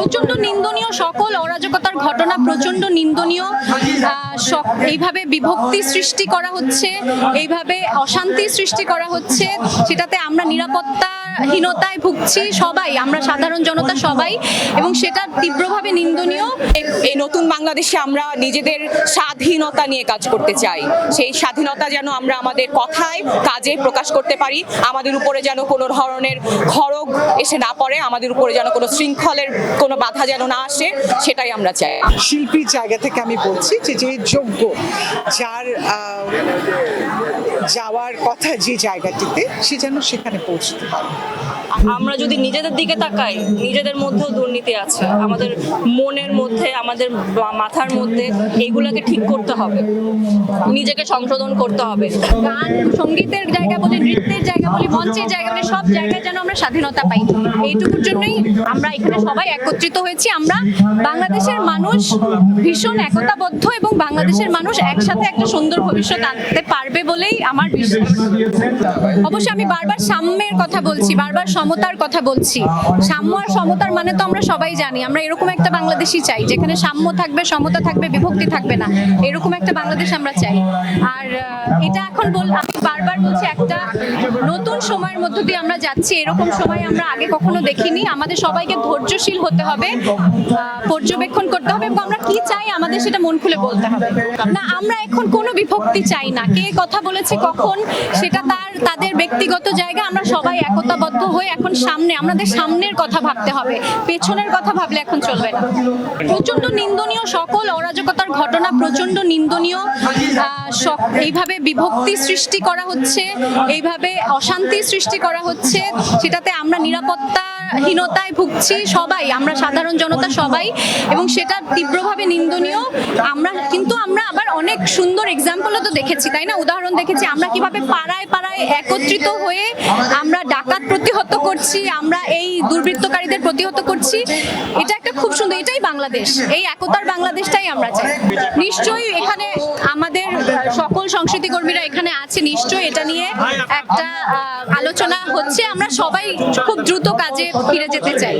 প্রচন্ড নিন্দনীয়, সকল অরাজকতার ঘটনা প্রচন্ড নিন্দনীয়। এইভাবে বিভক্তি সৃষ্টি করা হচ্ছে, এইভাবে অশান্তি সৃষ্টি করা হচ্ছে, সেটাতে আমরা নিরাপত্তাহীনতায় ভুগছি সবাই, আমরা সাধারণ জনতা সবাই, এবং সেটা তীব্রভাবে নিন্দনীয়। এই নতুন বাংলাদেশে আমরা নিজেদের স্বাধীনতা নিয়ে কাজ করতে চাই। সেই স্বাধীনতা যেন আমরা আমাদের কথায় কাজে প্রকাশ করতে পারি, আমাদের উপরে যেন কোনো ধরনের খড়গ এসে না পড়ে, আমাদের উপরে যেন কোনো শৃঙ্খলের কোনো বাধা যেন না আসে, সেটাই আমরা চাই। শিল্পীর জায়গা থেকে আমি বলছি যে যোগ্য, যার যাওয়ার কথা যে জায়গাটিতে, সে যেন সেখানে পৌঁছতে পারে। আমরা যদি নিজেদের দিকে তাকাই, নিজেদের মধ্যেও দুর্নীতি আছে, আমাদের মনের মধ্যে, আমাদের মাথার মধ্যে, এইগুলোকে ঠিক করতে হবে, নিজেকে সংশোধন করতে হবে। গান সঙ্গীতের জায়গা বলি, নৃত্যের জায়গা বলি, মঞ্চের জায়গা বলি, সব জায়গায় যেন আমরা স্বাধীনতা পাই। এইটুকুর জন্যই আমরা এখানে সবাই একত্রিত হয়েছি। আমরা বাংলাদেশের মানুষ ভীষণ একতাবদ্ধ, এবং বাংলাদেশের মানুষ একসাথে একটা সুন্দর ভবিষ্যৎ আনতে পারবে বলেই আমার বিশ্বাস। অবশ্যই আমি বারবার সাম্যের কথা বলছি, বারবার সমতার কথা বলছি। সাম্য আর সমতার মানে তো আমরা সবাই জানি। আমরা এরকম একটা বাংলাদেশই চাই যেখানে সাম্য থাকবে, সমতা থাকবে, বিভক্তি থাকবে না। এরকম একটা বাংলাদেশ আমরা চাই। আর এটা এখন আমি বারবার বলছি, একটা নতুন সময়ের মধ্য দিয়ে আমরা যাচ্ছি। এরকম সময় আমরা আগে কখনো দেখিনি। আমাদের সবাইকে ধৈর্যশীল হতে হবে, পর্যবেক্ষণ করতে হবে, এবং আমরা কি চাই আমাদের সেটা মন খুলে বলতে হবে। না, আমরা এখন কোনো বিভক্তি চাই না। কে কথা বলেছে কখন সেটা তাদের ব্যক্তিগত জায়গা। আমরা সবাই একতাবদ্ধ হয়ে এখন আমাদের সামনের কথা ভাবতে হবে, পেছনের কথা ভাবলে এখন চলবে না। প্রচন্ড নিন্দনীয়, সকল অরাজকতার ঘটনা প্রচন্ড নিন্দনীয়। এইভাবে বিভক্তি সৃষ্টি করা হচ্ছে, এইভাবে অশান্তি সৃষ্টি করা হচ্ছে, সেটাতে আমরা নিরাপত্তাহীনতায় ভুগছি সবাই, আমরা সাধারণ জনতা সবাই, এবং সেটা তীব্রভাবে নিন্দনীয়। আমরা আবার অনেক সুন্দর এক্সাম্পলও তো দেখেছি, তাই না? উদাহরণ দেখেছি আমরা কিভাবে পাড়ায় পাড়ায় একত্রিত হয়ে আমরা ডাকাত প্রতিহত করছি, আমরা এই দুর্বৃত্তকারীদের প্রতিহত করছি। এটা একটা খুব সুন্দর, এটাই বাংলাদেশ, এই একতার বাংলাদেশটাই আমরা চাই। নিশ্চয়ই এখানে আমাদের সকল সংস্কৃতি কর্মীরা এখানে আছে, নিশ্চয়ই এটা নিয়ে একটা আলোচনা হচ্ছে। আমরা সবাই খুব দ্রুত কাজে ফিরে যেতে চাই।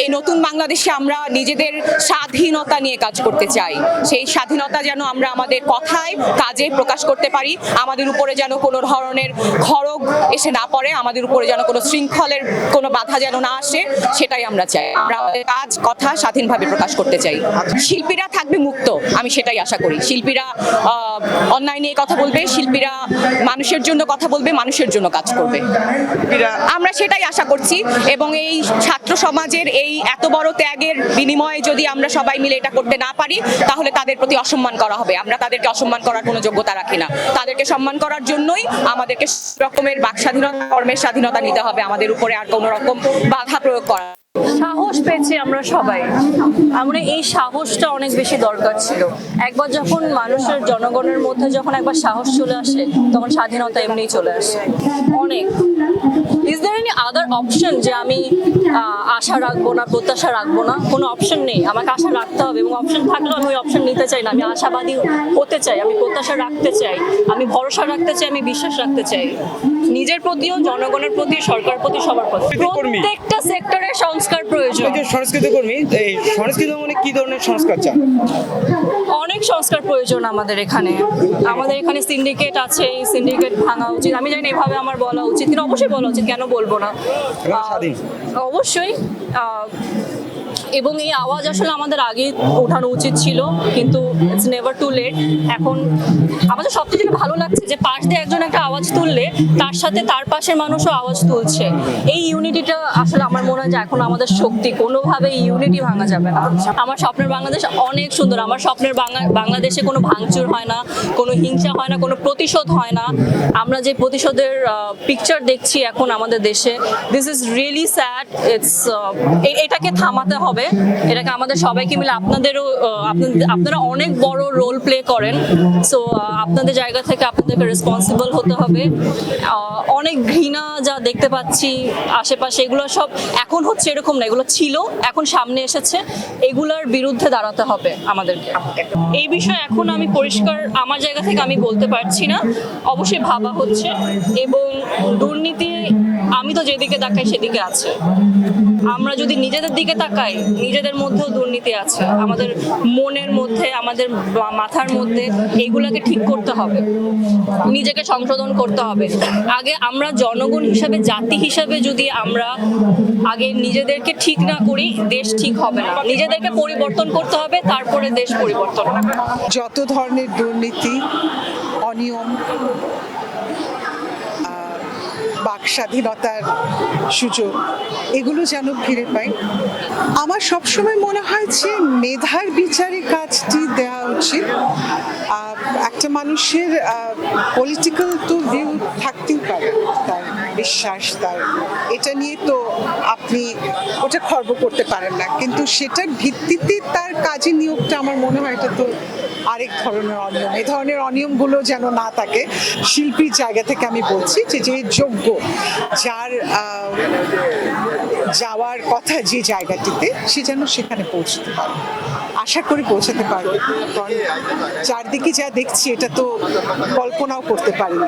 এই নতুন বাংলাদেশে আমরা নিজেদের স্বাধীনতা নিয়ে কাজ করতে চাই। সেই স্বাধীনতা যেন আমরা আমাদের কথায় কাজে প্রকাশ করতে পারি, আমাদের উপরে যেন কোনো ধরনের খড়গ এসে না পড়ে, আমাদের উপরে যেন কোনো শৃঙ্খলের কোনো বাধা যেন না আসে, সেটাই আমরা চাই। আমরা আমাদের কাজ কথা স্বাধীনভাবে প্রকাশ করতে চাই। শিল্পীরা থাকবে মুক্ত, আমি সেটাই আশা করি। শিল্পীরা অন্যায় নিয়ে কথা বলবে, শিল্পীরা মানুষের জন্য কথা বলবে, মানুষের জন্য কাজ করবে, আমরা সেটাই আশা করছি। এবং এই ছাত্র সমাজের এই এত বড় ত্যাগের বিনিময়ে যদি আমরা সবাই মিলে এটা করতে না পারি, তাহলে তাদের প্রতি অসম্মান করা হবে। আমরা তাদেরকে অসম্মান করার কোনো যোগ্যতা রাখি না। তাদেরকে সম্মান করার জন্যই আমাদেরকে রকমের বাক স্বাধীনতা, কর্মের স্বাধীনতা নিতে হবে, আমাদের উপরে আর কোনো রকম বাধা প্রয়োগ করা। সাহস পেয়েছি আমরা সবাই। আমরা এই সাহসটা অনেক বেশি দরকার ছিল। একবার যখন মানুষের, জনগণের মধ্যে যখন একবার সাহস চলে আসে, তখন স্বাধীনতা এমনিই চলে আসে। অনেক is there any other option যে আমি আশা রাখবো না, প্রত্যাশা রাখবো না? কোনো অপশন নেই, আমাকে আশা রাখতে হবে, এবং অপশন থাকলেও আমি ওই অপশন নিতে চাই না। আমি আশাবাদী হতে চাই, আমি প্রত্যাশা রাখতে চাই, আমি ভরসা রাখতে চাই, আমি বিশ্বাস রাখতে চাই নিজের প্রতিও, জনগণের প্রতি, সরকার প্রতি, সবার প্রতি। প্রত্যেকটা সেক্টরে সংস্কার প্রয়োজন। সংস্কৃতি কর্মী, এই সংস্কৃতি মানে কি ধরনের সংস্কার চান? অনেক সংস্কার প্রয়োজন আমাদের এখানে। আমাদের এখানে সিন্ডিকেট আছে, এই সিন্ডিকেট ভাঙা উচিত। আমি জানি এভাবে আমার বলা উচিত, কিন্তু অবশ্যই বলা উচিত, কেন বলবো না? অবশ্যই। এবং এই আওয়াজ আসলে আমাদের আগে ওঠানো উচিত ছিল, কিন্তু ইটস নেভার টু লেট। এখন আমাদের সবচেয়ে যেটা ভালো লাগছে যে পাশ দিয়ে একজন একটা আওয়াজ তুললে তার সাথে তার পাশের মানুষও আওয়াজ তুলছে। এই ইউনিটিটা আসলে আমার মনে হয় যে এখন আমাদের শক্তি, কোনোভাবে এই ইউনিটি ভাঙা যাবে না। আমার স্বপ্নের বাংলাদেশ অনেক সুন্দর। আমার স্বপ্নের বাংলাদেশে কোনো ভাঙচুর হয় না, কোনো হিংসা হয় না, কোনো প্রতিশোধ হয় না। আমরা যে প্রতিশোধের পিকচার দেখছি এখন আমাদের দেশে, দিস ইজ রিয়েলি স্যাড। এটাকে থামাতে হবে। এটাকে আমাদের সবাইকে মিলে, আপনারা অনেক বড় রোল প্লে করেন, সো আপনাদের জায়গা থেকে আপনাদেরকে রেসপন্সিবল হতে হবে। অনেক ঘৃণা যা দেখতে পাচ্ছি আশেপাশে, এগুলো সব এখন হচ্ছে এরকম না, এগুলো ছিল, এখন সামনে এসেছে, এগুলোর বিরুদ্ধে দাঁড়াতে হবে আমাদেরকে। এই বিষয়ে এখন আমি পরিষ্কার আমার জায়গা থেকে আমি বলতে পারছি না, অবশ্যই ভাবা হচ্ছে। এবং দুর্নীতি আমি তো যেদিকে তাকাই সেদিকে আছে। আমরা যদি নিজেদের দিকে তাকাই, নিজেদের মধ্যেও দুর্নীতি আছে, আমাদের মনের মধ্যে, আমাদের মাথার মধ্যে, এইগুলাকে ঠিক করতে হবে, নিজেকে সংশোধন করতে হবে। আগে আমরা জনগণ হিসাবে, জাতি হিসাবে যদি আমরা আগে নিজেদেরকে ঠিক না করি, দেশ ঠিক হবে না। নিজেদেরকে পরিবর্তন করতে হবে, তারপরে দেশ পরিবর্তন হবে। যত ধরনের দুর্নীতি, অনিয়ম, বাক স্বাধীনতার সুযোগ, এগুলো যেন ফিরে পাই। আমার সবসময় মনে হয় যে মেধার বিচারে কাজটি দেওয়া উচিত। একটা মানুষের পলিটিক্যাল তো ভিউ থাকতেই পারে, তার বিশ্বাস, তার এটা নিয়ে তো আপনি ওটা খর্ব করতে পারেন না, কিন্তু সেটার ভিত্তিতে তার কাজে নিয়োগটা আমার মনে হয় এটা তো আরেক ধরনের অনিয়ম। এই ধরনের অনিয়মগুলো যেন না থাকে। শিল্পীর জায়গা থেকে আমি বলছি যে যে যোগ্য, যার যাওয়ার কথা যে জায়গাটিতে, সে যেন সেখানে পৌঁছতে পারে। আশা করি পৌঁছাতে পারবে, কারণ চারদিকে যা দেখছি এটা তো কল্পনাও করতে পারিনি।